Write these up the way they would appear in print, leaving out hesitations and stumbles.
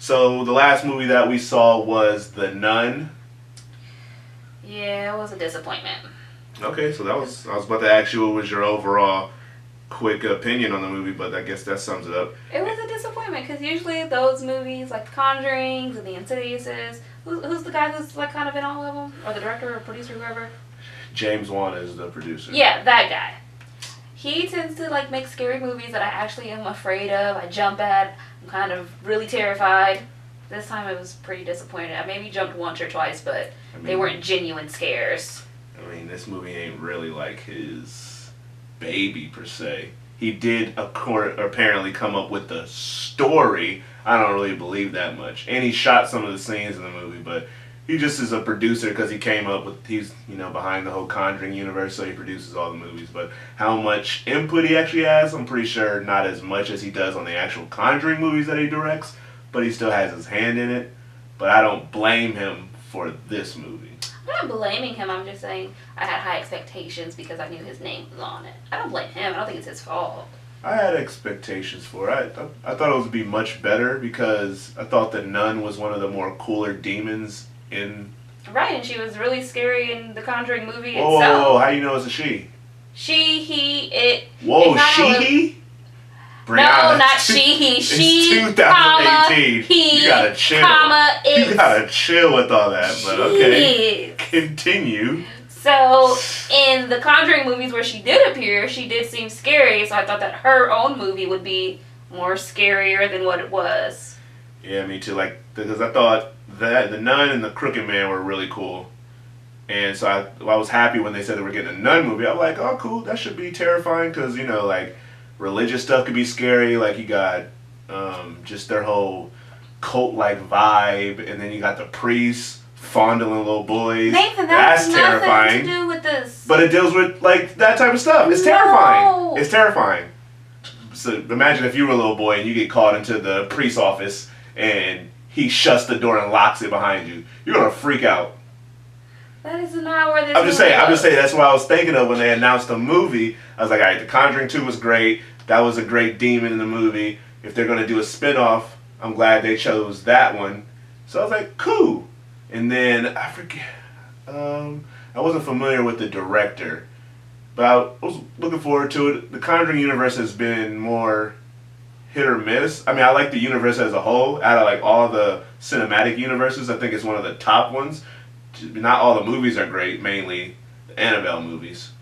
So the last movie that we saw was The Nun. Yeah, it was a disappointment. Okay, so I was about to ask you what was your overall quick opinion on the movie, but I guess that sums it up. It was a disappointment because usually those movies like The Conjurings and The Insidiouses, who's the guy who's like kind of in all of them, or the director or producer, whoever. James Wan is the producer. Yeah, that guy. He tends to like make scary movies that I actually am afraid of. I jump at. I'm kind of really terrified. This time it was pretty disappointing. I maybe jumped once or twice, but they weren't genuine scares. I mean, this movie ain't really like his baby per se. He did apparently come up with the story. I don't really believe that much. And he shot some of the scenes in the movie, but he just is a producer because he came up with, he's, behind the whole Conjuring universe, so he produces all the movies. But how much input he actually has, I'm pretty sure not as much as he does on the actual Conjuring movies that he directs, but he still has his hand in it. But I don't blame him for this movie. I'm not blaming him. I'm just saying I had high expectations because I knew his name was on it. I don't blame him. I don't think it's his fault. I had expectations for it. I thought it would be much better because I thought the nun was one of the more cooler demons in... Right, and she was really scary in the Conjuring movie itself. Whoa, how do you know it's a she? She, he, it... Whoa, she, Brianna, no, not she, she, 2018. comma, he, you gotta chill. Comma, it. You gotta chill with all that, but okay. Continue. So, in the Conjuring movies where she did appear, she did seem scary, so I thought that her own movie would be more scarier than what it was. Yeah, me too. Like, because I thought that the Nun and the Crooked Man were really cool. And so I was happy when they said they were getting a Nun movie. I'm like, oh, cool, that should be terrifying because, like, religious stuff could be scary. Like, you got just their whole cult-like vibe, and then you got the priests fondling little boys. Nathan, that's nothing terrifying. to do with this. But it deals with, like, that type of stuff. It's terrifying. It's terrifying. So imagine if you were a little boy and you get called into the priest's office and he shuts the door and locks it behind you. You're going to freak out. That is not where this I'm just saying, that's what I was thinking of when they announced the movie. I was like, all right, The Conjuring 2 was great. That was a great demon in the movie. If they're going to do a spinoff, I'm glad they chose that one. So I was like, cool. And then, I forget, I wasn't familiar with the director, but I was looking forward to it. The Conjuring universe has been more hit or miss. I mean, I like the universe as a whole. Out of like all the cinematic universes, I think it's one of the top ones. Not all the movies are great, mainly the Annabelle movies.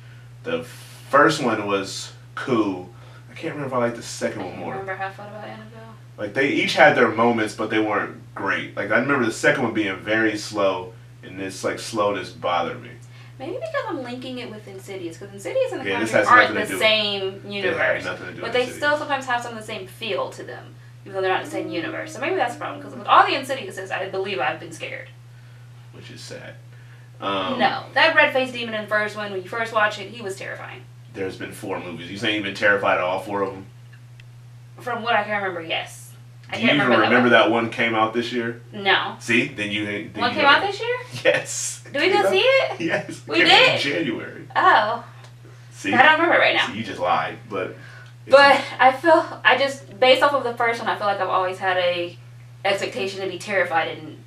The first one was cool. I can't remember if I liked the second one more. I remember how I felt about Annabelle. Like, they each had their moments, but they weren't great. Like, I remember the second one being very slow, and this, like, slowness bothered me. Maybe because I'm linking it with Insidious, because Insidious and The Yeah, Conjuring aren't the same universe. But they Insidious. Still sometimes have some of the same feel to them, even though they're not the same universe. So maybe that's the problem, because with all the Insidiouses, I believe I've been scared. Which is sad. No, that red-faced demon in the first one, when you first watch it, he was terrifying. There's been 4 movies. You saying you've been terrified of all 4 of them? From what I can remember, yes. Do you even remember that one came out this year? No. See? Then you... One came out this year? Yes. Did we go see it? Yes. We did? In January. Oh. See? I don't remember right now. See, you just lied, but... But based off of the first one, I feel like I've always had a expectation to be terrified in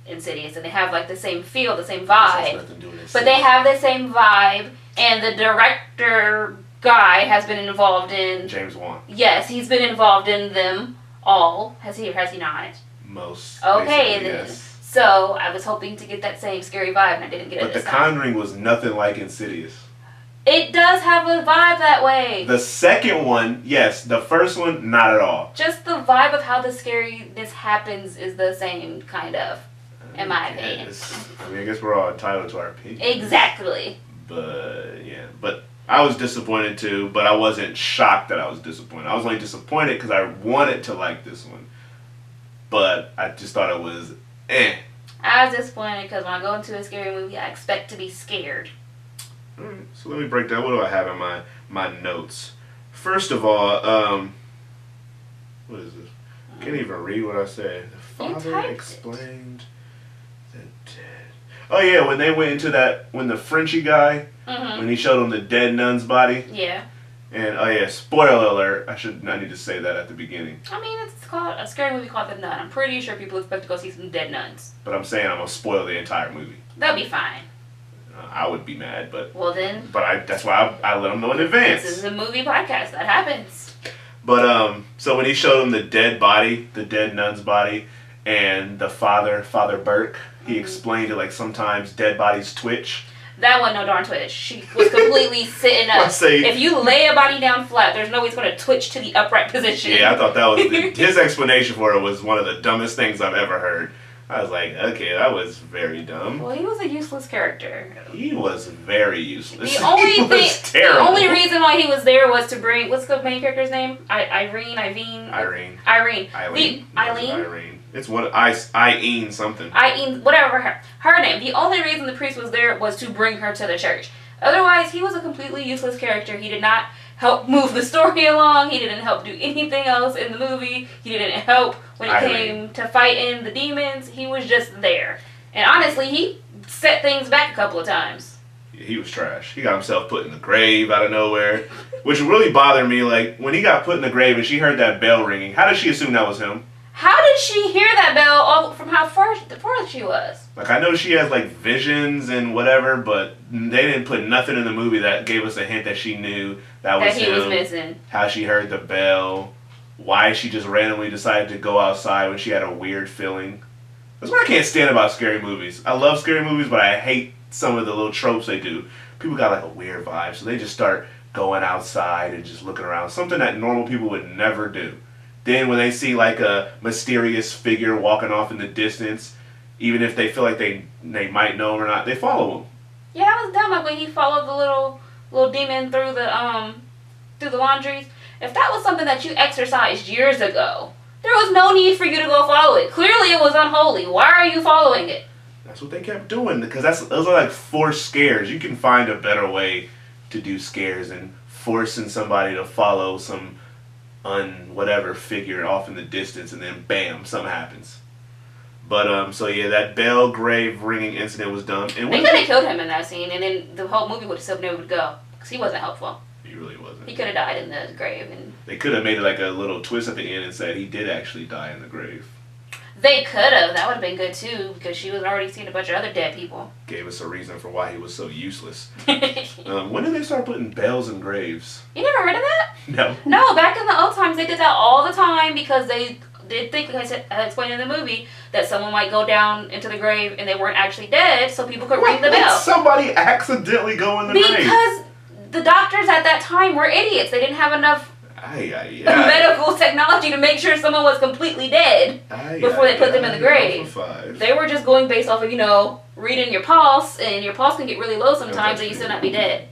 Insidious, and they have like the same feel, the same vibe. But they have the same vibe, and the director guy has been involved in... James Wan. Yes, he's been involved in them all. Has he or has he not? Most. Okay, then. Yes. So I was hoping to get that same scary vibe, and I didn't get it. But The Conjuring was nothing like Insidious. It does have a vibe that way. The second one, yes. The first one, not at all. Just the vibe of how the scariness happens is the same, kind of, in my opinion. I mean, I guess we're all entitled to our opinion. Exactly. But, yeah. But I was disappointed too, but I wasn't shocked that I was disappointed. I was only disappointed because I wanted to like this one. But I just thought it was I was disappointed because when I go into a scary movie, I expect to be scared. Alright, so let me break down. What do I have in my notes? First of all, what is this? I can't even read what I said. The father explained the dead. Oh yeah, when they went into that, when the Frenchy guy, when he showed him the dead nun's body. Yeah. And oh yeah, spoiler alert! I need to say that at the beginning. I mean, it's called a scary movie called The Nun. I'm pretty sure people expect to go see some dead nuns. But I'm saying I'm gonna spoil the entire movie. They'll be fine. I would be mad, but well then. But that's why I let them know in advance. This is a movie podcast. That happens. But so when he showed him the dead body, the dead nun's body, and the Father Burke, he explained it like sometimes dead bodies twitch. That wasn't no darn twitch. She was completely sitting up. If you lay a body down flat, there's no way it's going to twitch to the upright position. Yeah, I thought that was his explanation for it was one of the dumbest things I've ever heard. I was like, okay, that was very dumb. Well, he was a useless character. He was very useless. The only reason why he was there was to bring, what's the main character's name? Irene. It's what Eileen something. Whatever her name. The only reason the priest was there was to bring her to the church. Otherwise, he was a completely useless character. He did not help move the story along. He didn't help do anything else in the movie. He didn't help when it came to fighting the demons. He was just there. And honestly, he set things back a couple of times. Yeah, he was trash. He got himself put in the grave out of nowhere, which really bothered me. Like, when he got put in the grave and she heard that bell ringing, how did she assume that was him? How did she hear that bell from how far she was? Like, I know she has, like, visions and whatever, but they didn't put nothing in the movie that gave us a hint that she knew that was him. That he was missing. How she heard the bell. Why she just randomly decided to go outside when she had a weird feeling. That's what I can't stand about scary movies. I love scary movies, but I hate some of the little tropes they do. People got, like, a weird vibe, so they just start going outside and just looking around. Something that normal people would never do. Then when they see like a mysterious figure walking off in the distance, even if they feel like they might know him or not, they follow him. Yeah, that was dumb. Like when he followed the little demon through the laundries. If that was something that you exercised years ago, there was no need for you to go follow it. Clearly it was unholy. Why are you following it? That's what they kept doing, because those are like forced scares. You can find a better way to do scares than forcing somebody to follow some whatever figure off in the distance, and then bam, something happens. But so yeah, that bell grave ringing incident was dumb. And they could have killed him in that scene, and then the whole movie would have still never go because he wasn't helpful. He really wasn't. He could have died in the grave, and they could have made it like a little twist at the end and said he did actually die in the grave. They could have. That would have been good too, because she was already seeing a bunch of other dead people. Gave us a reason for why he was so useless. When did they start putting bells in graves? You never heard of that? No. No, back in the old times they did that all the time because they did think, like I explained in the movie, that someone might go down into the grave and they weren't actually dead, so people could ring the bell. Did somebody accidentally go in the grave? Because the doctors at that time were idiots. They didn't have enough medical technology to make sure someone was completely dead before they put them in the grave. They were just going based off of, reading your pulse, and your pulse can get really low sometimes and you still not be dead.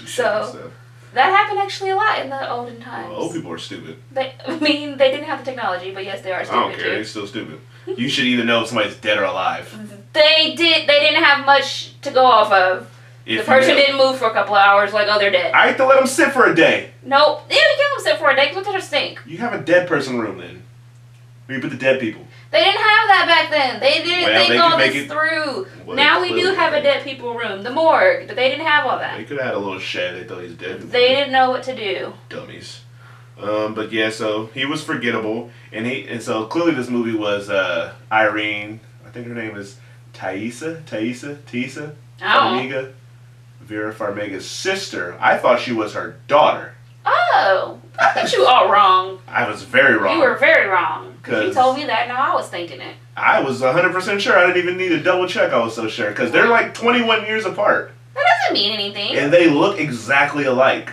So that happened actually a lot in the olden times. Well, old people are stupid. They didn't have the technology, but yes, they are stupid. I don't care, they're still stupid. You should either know if somebody's dead or alive. They didn't have much to go off of. The person didn't move for a couple of hours, like, oh, they're dead. I have to let them sit for a day. Nope. You can't sit for a day because what does stink? You have a dead person room then. Where you put the dead people. They didn't have that back then. They didn't think all this through. Well, now we do have a dead people room, the morgue, but they didn't have all that. They could have had a little shed. They thought he was dead. They didn't know what to do. Dummies. But yeah, so he was forgettable, and so clearly this movie was Irene. I think her name is Thaisa. Farmiga. Vera Farmiga's sister. I thought she was her daughter. Oh, I think you all wrong. I was very wrong. You were very wrong. Because you told me that, now I was thinking it. I was 100% sure. I didn't even need to double check. I was so sure. Because they're like 21 years apart. That doesn't mean anything. And they look exactly alike.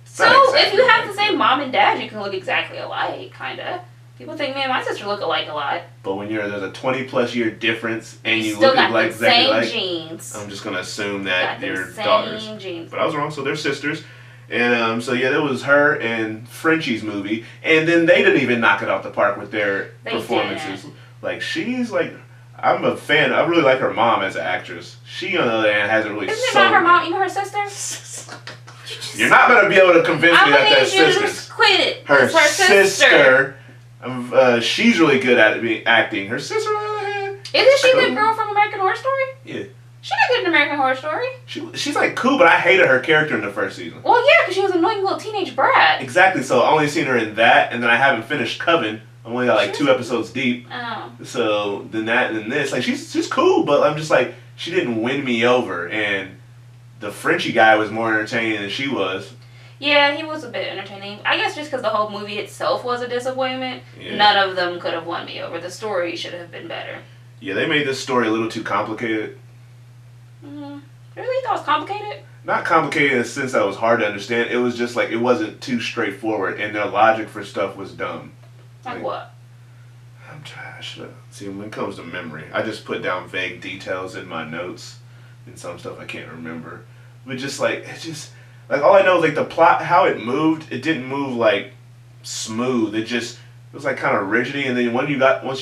So if you have the same mom and dad, you can look exactly alike, kind of. People think me and my sister look alike a lot. But when there's a 20+ year difference and you look like exactly alike, genes. I'm just gonna assume that they're daughters. Genes. But I was wrong. So they're sisters, and so yeah, that was her and Frenchie's movie, and then they didn't even knock it out the park with their performances. Didn't. Like she's like, I'm a fan. I really like her mom as an actress. She on the other hand hasn't really. Isn't it not her mom? You know her sister. You're not gonna be able to convince me that that's sisters. Just quit it. Her sister. She's really good at acting. Her sister, on the other hand, isn't she the girl from American Horror Story? Yeah. She did good in American Horror Story. She's like cool, but I hated her character in the first season. Well, yeah, because she was an annoying little teenage brat. Exactly. So I only seen her in that, and then I haven't finished Coven. I only got like 2 episodes deep. Oh. So then that and then this, like she's cool, but I'm just like she didn't win me over, and the Frenchie guy was more entertaining than she was. Yeah, he was a bit entertaining. I guess just because the whole movie itself was a disappointment, yeah. None of them could have won me over. The story should have been better. Yeah, they made this story a little too complicated. Mm-hmm. Really? You thought it was complicated? Not complicated in the sense that it was hard to understand. It was just like, it wasn't too straightforward, and their logic for stuff was dumb. Like what? I'm trying to see, when it comes to memory, I just put down vague details in my notes, and some stuff I can't remember. But just like, it's just, like all I know is like the plot, how it moved, it didn't move like smooth. It was like kind of rigidy, and then once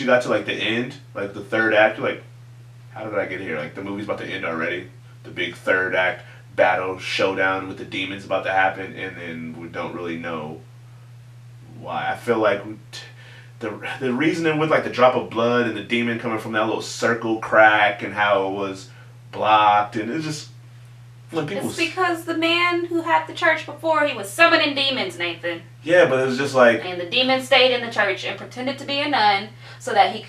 you got to like the end, like the third act, you're like, how did I get here? Like the movie's about to end already. The big third act battle showdown with the demons about to happen, and then we don't really know why. I feel like the reasoning with like the drop of blood and the demon coming from that little circle crack and how it was blocked, and it's just when people. It's because the man who had the church before, he was summoning demons, Nathan. Yeah, but it was just like. And the demon stayed in the church and pretended to be a nun so that he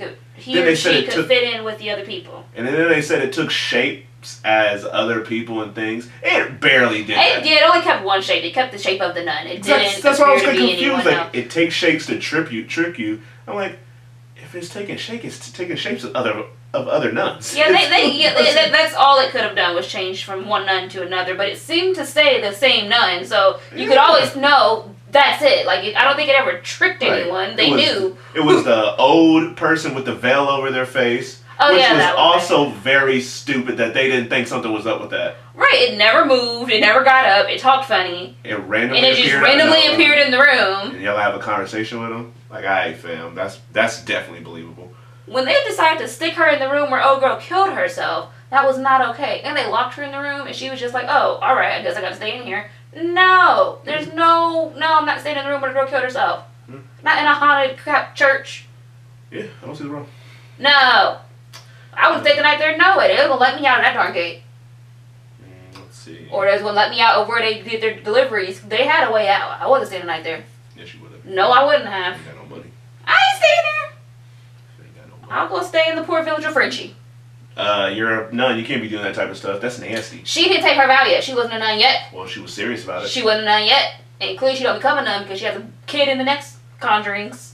or she could fit in with the other people. And then they said it took shapes as other people and things. It barely did that. It only kept one shape. It kept the shape of the nun. It didn't. That's why I was confused. Like else. It takes shapes to trick you. I'm like, if it's taking shapes, it's taking shapes of other nuns. Yeah, that's all it could have done was change from one nun to another. But it seemed to stay the same nun, so you could always know. That's it. Like, I don't think it ever tricked anyone. They knew. It was the old person with the veil over their face. Oh, which yeah, was that also very stupid that they didn't think something was up with that. Right. It never moved. It never got up. It talked funny. It randomly and it just randomly appeared in the room. And y'all have a conversation with him? Like, alright, fam. That's definitely believable. When they decided to stick her in the room where old girl killed herself, that was not okay. And they locked her in the room, and she was just like, oh, alright, I guess I gotta stay in here. No, I'm not staying in the room where the girl killed herself. Not in a haunted crap church. Yeah, I don't see the wrong. No. I would stay the night there. No way. They was gonna let me out of that darn gate. Let's see. Or they was gonna let me out of where they did their deliveries. They had a way out. I wasn't staying the night there. Yes, you would have. No, I wouldn't have. You ain't got no money. I ain't staying there. You ain't got no money. I'll go stay in the poor village of Frenchie. You're a nun. You can't be doing that type of stuff. That's nasty. She didn't take her vow yet. She wasn't a nun yet. Well, she was serious about it. She wasn't a nun yet. And clearly she don't become a nun because she has a kid in the next Conjurings.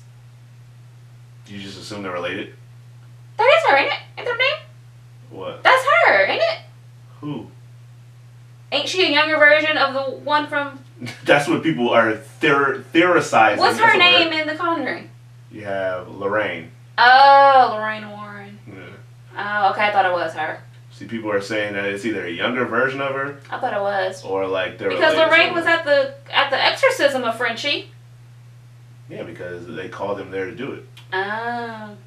You just assume they're related? That is her, ain't it? Ain't that her name? What? That's her, ain't it? Who? Ain't she a younger version of the one from... That's what people are theorizing. What's her name in The Conjuring? You have Lorraine. Oh, Lorraine Warren. Yeah. Oh, okay, I thought it was her. See, people are saying that it's either a younger version of her. I thought it was. Or like they're because Lorraine was at the exorcism of Frenchie. Yeah, because they called him there to do it. Oh.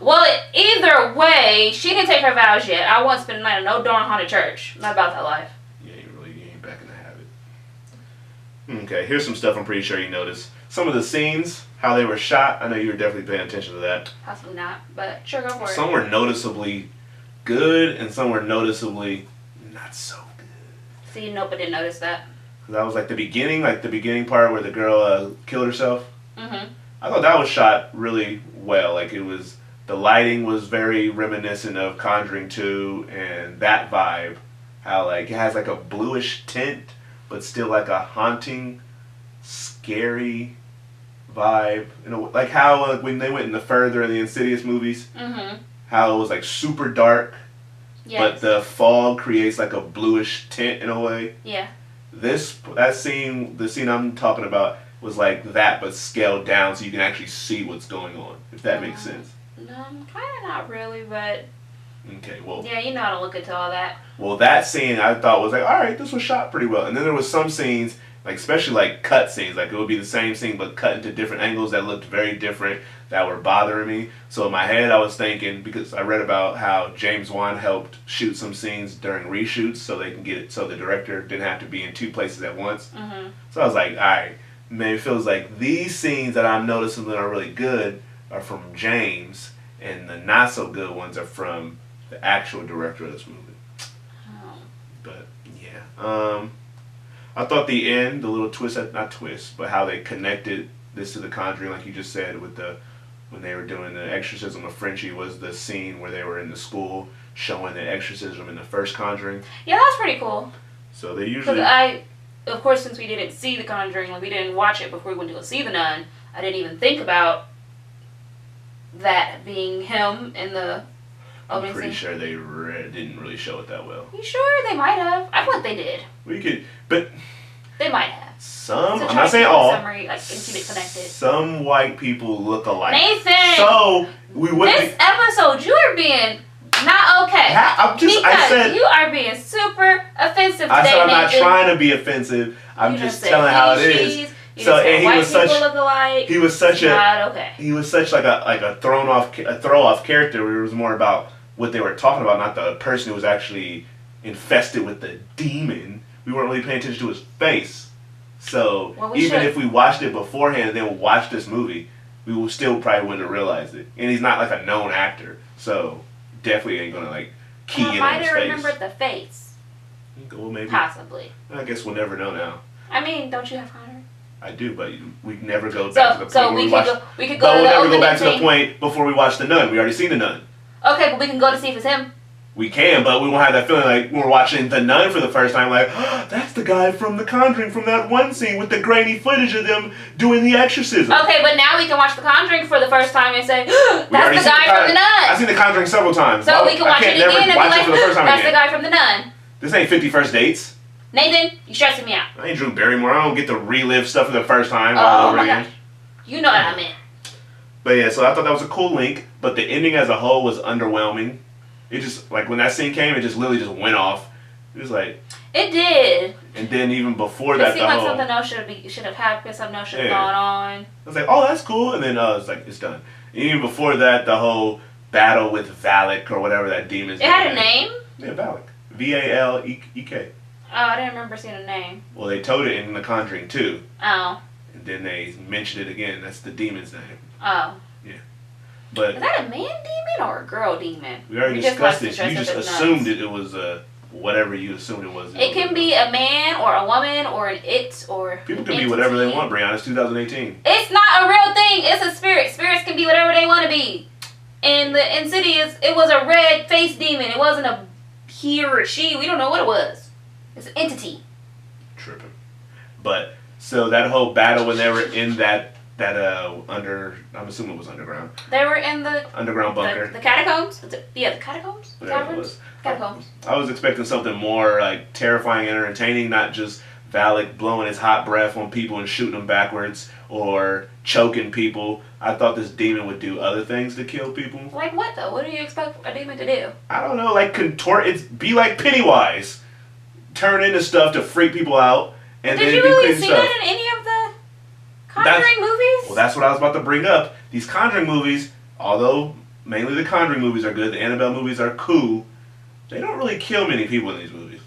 Well, either way, she didn't take her vows yet. I won't spend the night in no darn haunted church. Not about that life. Yeah, you ain't back in the habit. Okay, here's some stuff I'm pretty sure you noticed. Some of the scenes, how they were shot. I know you were definitely paying attention to that. Possibly not, but sure, go for it. Some were noticeably good, and some were noticeably not so good. See, nope, I didn't notice that. That was like the beginning part where the girl killed herself. Mm-hmm. I thought that was shot really well. Like the lighting was very reminiscent of Conjuring 2 and that vibe. How like it has like a bluish tint, but still like a haunting, scary vibe. You know, like how when they went in further in the Insidious movies, how it was like super dark, but the fog creates like a bluish tint in a way. Yeah. The scene I'm talking about was like that, but scaled down so you can actually see what's going on. If that makes sense. No, kind of not really, but. Okay, well. Yeah, you know how to look into all that. Well, that scene I thought was like, all right, this was shot pretty well, and then there was some scenes, like especially like cut scenes, like it would be the same scene but cut into different angles that looked very different that were bothering me. So in my head, I was thinking, because I read about how James Wan helped shoot some scenes during reshoots so they can get it, so the director didn't have to be in two places at once. So I was like, all right, man, it feels like these scenes that I'm noticing that are really good are from James, and the not so good ones are from the actual director of this movie. I thought the end, the little twist, not twist, but how they connected this to The Conjuring, like you just said, with when they were doing the exorcism of Frenchie, was the scene where they were in the school showing the exorcism in the first Conjuring. Yeah, that's pretty cool. So they usually... Of course, since we didn't see The Conjuring, like we didn't watch it before we went to go see The Nun, I didn't even think about that being him in the opening I'm pretty scene. sure they didn't really show it that well. You sure? They might have. I thought they did. We could, but... They might have. Some, I'm not saying all, summary, like, and keep it connected. Some white people look alike. Nathan! So, we wouldn't... This episode, you are being not okay. I said... you are being super offensive today, I said I'm Nathan. not trying to be offensive. I'm just telling how it is. So, and he was such... Look alike. He was such not okay. He was such like a throw off character where it was more about what they were talking about, not the person who was actually infested with the demon. We weren't really paying attention to his face. So even if we watched it beforehand and then watched this movie, we will still probably wouldn't have realized it. And he's not like a known actor, so definitely ain't gonna like key in on his face. I might have remembered the face. Well, maybe. Possibly. I guess we'll never know now. I mean, don't you have Connor? I do, but we never go back to the point. So we could go. But we'll never go back to the point before we watch The Nun. We already seen The Nun. Okay, but we can go to see if it's him. We can, but we won't have that feeling like when we're watching The Nun for the first time, like, oh, that's the guy from The Conjuring from that one scene with the grainy footage of them doing the exorcism. Okay, but now we can watch The Conjuring for the first time and say, that's the guy from The Nun. I've seen The Conjuring several times. So we can watch it again and be like, that's the guy from The Nun. This ain't 50 First Dates. Nathan, you're stressing me out. I ain't Drew Barrymore. I don't get to relive stuff for the first time all over again. Gosh. You know what I meant. But yeah, so I thought that was a cool link, but the ending as a whole was underwhelming. It just, like, when that scene came, it just literally just went off. It was like... It did. And then even before that, it seemed like something else should have happened, something else should have gone on. I was like, oh, that's cool. And then it's like, it's done. And even before that, the whole battle with Valak, or whatever that demon's name. It had a name? Yeah, Valak. V-A-L-E-K. Oh, I didn't remember seeing a name. Well, they told it in The Conjuring 2. Oh. And then they mentioned it again. That's the demon's name. Oh. Yeah. But is that a man demon or a girl demon? We already discussed this. You just assumed it was whatever you assumed it was. It can be a man or a woman or an it or people can be whatever they want, Brianna. It's 2018. It's not a real thing. It's a spirit. Spirits can be whatever they want to be. And the Insidious, it was a red face demon. It wasn't a he or a she. We don't know what it was. It's an entity. Tripping. But so that whole battle when they were in that I'm assuming it was underground. They were in the underground bunker. The catacombs? The catacombs? The caverns? Catacombs. I was expecting something more like terrifying and entertaining, not just Valak blowing his hot breath on people and shooting them backwards or choking people. I thought this demon would do other things to kill people. Like what though? What do you expect a demon to do? I don't know, like be like Pennywise. Turn into stuff to freak people out. And did you really see that in any of the Conjuring movies? Well, that's what I was about to bring up. These Conjuring movies, although mainly the Conjuring movies are good, the Annabelle movies are cool, they don't really kill many people in these movies.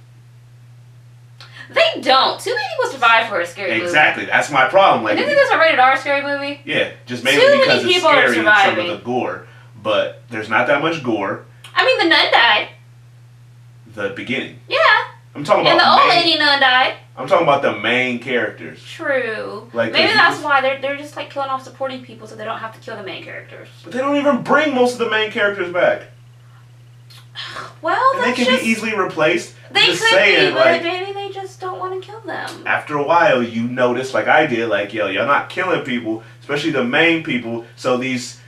They don't. Too many people survive for a scary movie. Exactly. That's my problem. Like, isn't this a rated R scary movie? Yeah, just mainly because it's scary and some of the gore. But there's not that much gore. I mean, the nun died. The beginning. Yeah. I'm talking about and the old lady nun died. I'm talking about the main characters. True. Like maybe that's why they're just like killing off supporting people so they don't have to kill the main characters. But they don't even bring most of the main characters back. Well, and they can be easily replaced. They just could saying, be, but maybe they just don't want to kill them. After a while, you notice, like I did, like, yo, you're not killing people, especially the main people. So these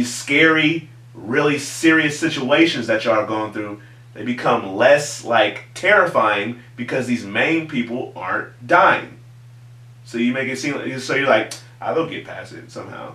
scary, really serious situations that y'all are going through, they become less, like, terrifying because these main people aren't dying. So you make it seem, so you're like, they'll get past it somehow.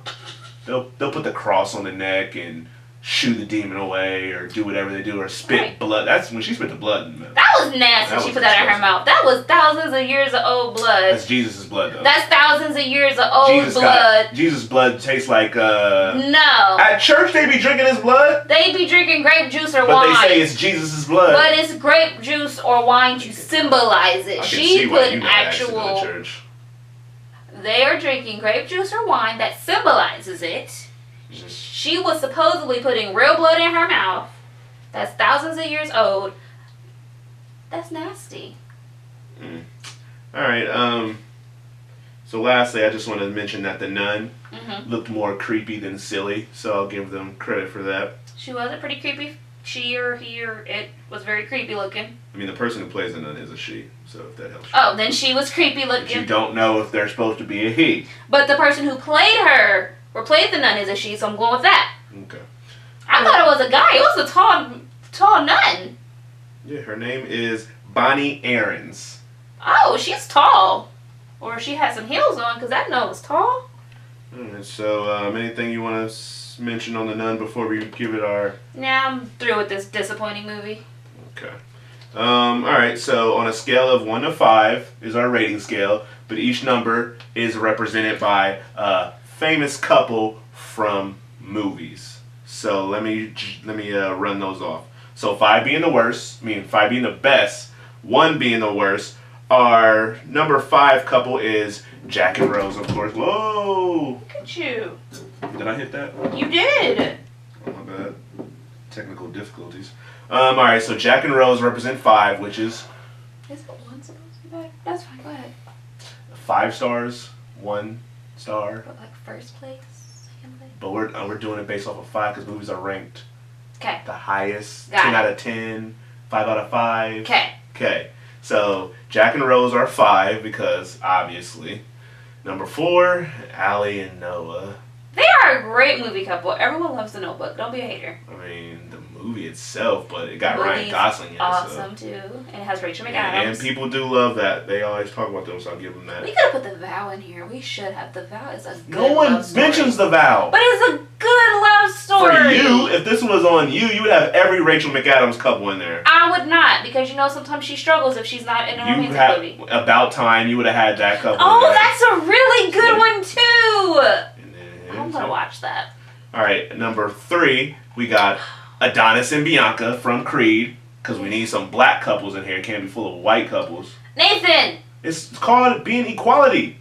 They'll put the cross on the neck and shoo the demon away or do whatever they do or spit blood. That's when she spit the blood. That was nasty. She put that in her mouth. That was thousands of years of old blood. That's Jesus' blood, though. That's thousands of years of old blood. Jesus' blood tastes like, No. At church, they be drinking his blood. They be drinking grape juice or wine. But they say it's Jesus' blood. But it's grape juice or wine to symbolize it. She put actual... church. They are drinking grape juice or wine that symbolizes it. She was supposedly putting real blood in her mouth. That's thousands of years old. That's nasty. All right. So lastly, I just want to mention that the nun looked more creepy than silly, so I'll give them credit for that. She wasn't pretty creepy. She or he or it was very creepy looking. I mean, the person who plays the nun is a she, so if that helps. Oh, then she was creepy looking. But you don't know if they're supposed to be a he. But the person who played her or played the nun is a she, so I'm going with that. Okay. I thought it was a guy. It was a tall nun. Yeah, her name is Bonnie Aarons. Oh, she's tall. Or she had some heels on, because that nun was tall. Alright, so anything you want to mention on the nun before we give it our... Nah, I'm through with this disappointing movie. Okay. Alright, so on a scale of 1 to 5 is our rating scale, but each number is represented by a famous couple from movies. So let me run those off. So 5 being the worst, 5 being the best, 1 being the worst. Our number 5 couple is Jack and Rose, of course. Whoa! Look at you. Did I hit that? You did. Oh, my bad. Technical difficulties. Alright, so Jack and Rose represent 5, which is... Is it 1 supposed to be better? That's fine, go ahead. 5 stars, 1 star. But like first place, second place? But we're doing it based off of 5 because movies are ranked. Okay. The highest. Got 10 it. out of 10, 5 out of 5. Okay. Okay. So Jack and Rose are 5 because obviously. Number 4, Allie and Noah. They are a great movie couple. Everyone loves The Notebook. Don't be a hater. I mean, the movie itself, but it got The Ryan movie's Gosling in it. Awesome too, and it has Rachel McAdams. And people do love that. They always talk about them, so I'll give them that. We could have put The Vow in here. We should have. The Vow is a good No one love story. mentions The Vow. But it's a good love story. For you, if this was on you, you would have every Rachel McAdams couple in there. I would not, because sometimes she struggles if she's not in a romantic movie. About Time, you would have had that couple. Oh, that's a really good one too. And I'm gonna watch that. All right, number 3, we got Adonis and Bianca from Creed, because we need some black couples in here. It can't be full of white couples. Nathan. It's called being equality,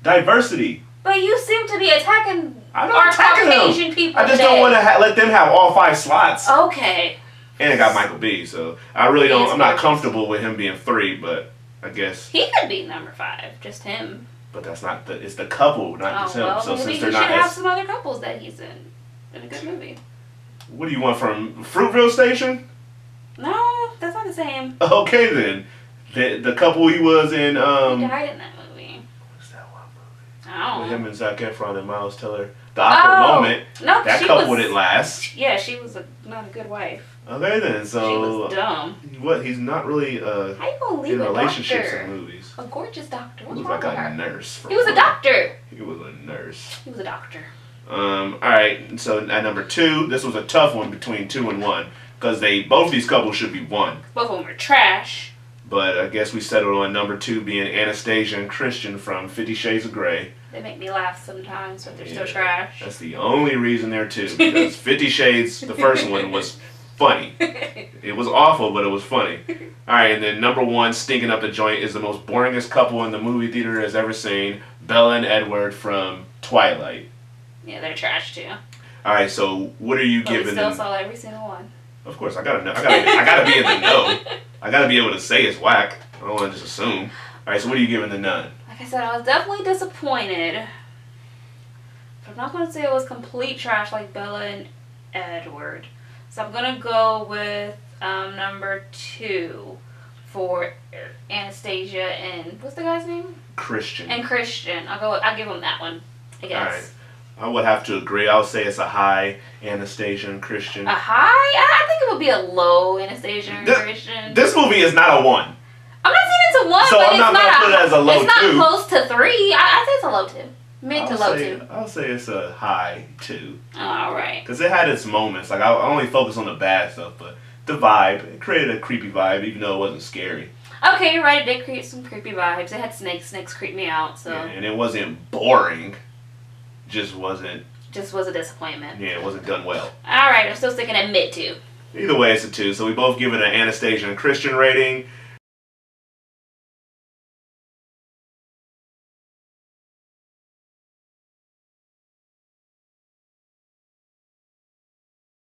diversity. But you seem to be attacking I'm our not attacking Caucasian them. people. I just today. don't want to let them have all 5 slots. Okay. And it got Michael B. So I really don't. He's I'm not gorgeous. comfortable with him being 3, but I guess. He could be number 5, just him. But that's not the. It's the couple, not just him. Well, So maybe since he they're should not have as, some other couples that he's in a good movie. what do you want from Fruitville Station? No, that's not the same. Okay then, the couple he was in. He died in that movie. What's that one movie? I With don't him know. and Zac Efron and Miles Teller. The Awkward Moment. No, That she couple was, didn't last. Yeah, she was not a good wife. Okay then, She so was dumb. what? He's not really How you gonna leave in a relationships doctor? in movies. A gorgeous doctor. He What's was wrong like with a her? nurse. He was a doctor. He was a nurse. He was a doctor. All right. So at number 2, this was a tough one between 2 and 1 because both these couples should be 1. Both of them were trash. But I guess we settled on number 2 being Anastasia and Christian from 50 Shades of Grey. They make me laugh sometimes, but they're still Yeah, trash. That's the only reason they're 2 because 50 Shades, the first one, was funny. It was awful, but it was funny. All right, and then number 1, stinking up the joint, is the most boringest couple in the movie theater has ever seen. Bella and Edward from Twilight. Yeah, they're trash too. All right, so what are you But we giving still them? saw every single one. Of course, I gotta know. I gotta be in the know. I gotta be able to say it's whack. I don't want to just assume. All right, so what are you giving the Nun? Like I said, I was definitely disappointed. But I'm not going to say it was complete trash like Bella and Edward. So I'm going to go with number 2 for Anastasia and what's the guy's name? Christian. And Christian. I'll give him that one, I guess. All right. I would have to agree. I would say it's a high Anastasia and Christian. A high? I think it would be a low Anastasia and Christian. This movie is not a 1. I'm not saying it's a 1, So but I'm not it's gonna not put it as a low It's not 2. close to 3. I say it's a low 2. Mid to low 2. I'll say it's a high 2. All right. Because it had its moments. Like I only focus on the bad stuff, but the vibe, it created a creepy vibe, even though it wasn't scary. Okay, you're right. It did create some creepy vibes. It had snakes. Snakes creeped me out. So Yeah, and it wasn't boring. Just wasn't. just was a disappointment. Yeah, it wasn't done well. All right, I'm still sticking at mid 2. Either way, it's a 2. So we both give it an Anastasia and Christian rating.